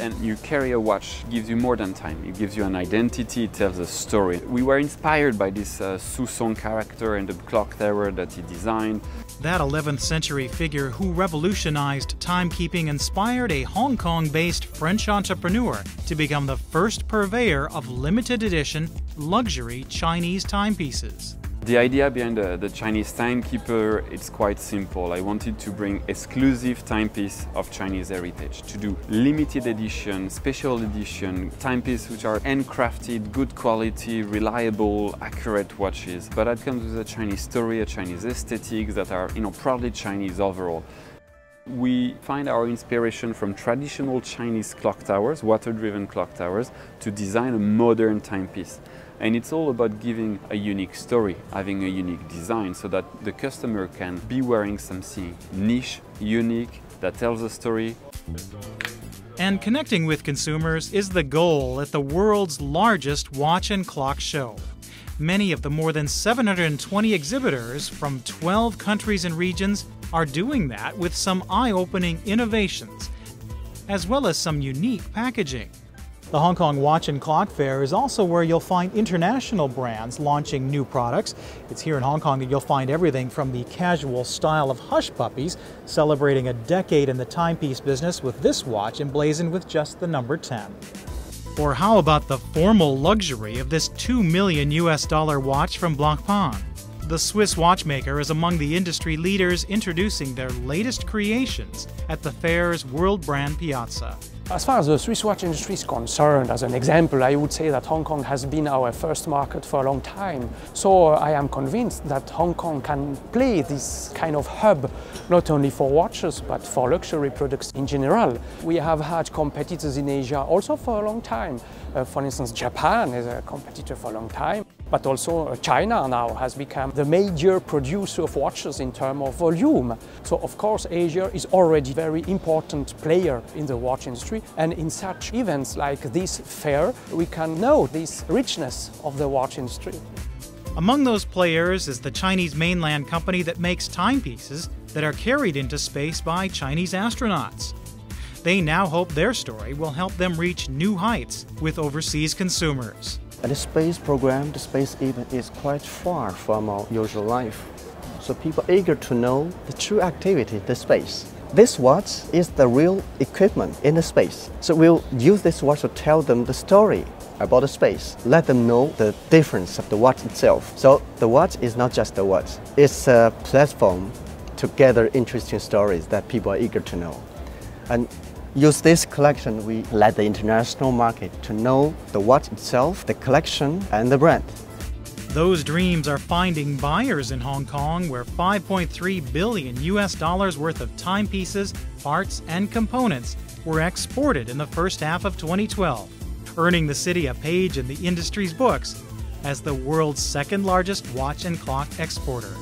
And you carry a watch, gives you more than time. It gives you an identity, it tells a story. We were inspired by this Su Song character and the clock tower that he designed. That 11th century figure who revolutionized timekeeping inspired a Hong Kong-based French entrepreneur to become the first purveyor of limited edition, luxury Chinese timepieces. The idea behind the Chinese timekeeper, it's quite simple. I wanted to bring exclusive timepiece of Chinese heritage, to do limited edition, special edition timepieces which are handcrafted, good quality, reliable, accurate watches. But that comes with a Chinese story, a Chinese aesthetics that are, proudly Chinese overall. We find our inspiration from traditional Chinese clock towers, water-driven clock towers, to design a modern timepiece. And it's all about giving a unique story, having a unique design, so that the customer can be wearing something niche, unique, that tells a story. And connecting with consumers is the goal at the world's largest watch and clock show. Many of the more than 720 exhibitors from 12 countries and regions are doing that with some eye-opening innovations, as well as some unique packaging. The Hong Kong Watch and Clock Fair is also where you'll find international brands launching new products. It's here in Hong Kong that you'll find everything from the casual style of Hush Puppies, celebrating a decade in the timepiece business with this watch emblazoned with just the number 10. Or how about the formal luxury of this $2 million watch from Blancpain? The Swiss watchmaker is among the industry leaders introducing their latest creations at the fair's World Brand Piazza. As far as the Swiss watch industry is concerned, as an example, I would say that Hong Kong has been our first market for a long time. So I am convinced that Hong Kong can play this kind of hub, not only for watches, but for luxury products in general. We have had competitors in Asia also for a long time. For instance, Japan is a competitor for a long time. But also China now has become the major producer of watches in terms of volume. So of course Asia is already a very important player in the watch industry, and in such events like this fair we can know this richness of the watch industry. Among those players is the Chinese mainland company that makes timepieces that are carried into space by Chinese astronauts. They now hope their story will help them reach new heights with overseas consumers. The space program, the space event is quite far from our usual life. So people are eager to know the true activity, the space. This watch is the real equipment in the space. So we'll use this watch to tell them the story about the space, let them know the difference of the watch itself. So the watch is not just a watch, it's a platform to gather interesting stories that people are eager to know. And use this collection, we let the international market to know the watch itself, the collection, and the brand. Those dreams are finding buyers in Hong Kong, where $5.3 billion worth of timepieces, parts, and components were exported in the first half of 2012, earning the city a page in the industry's books as the world's second largest watch and clock exporter.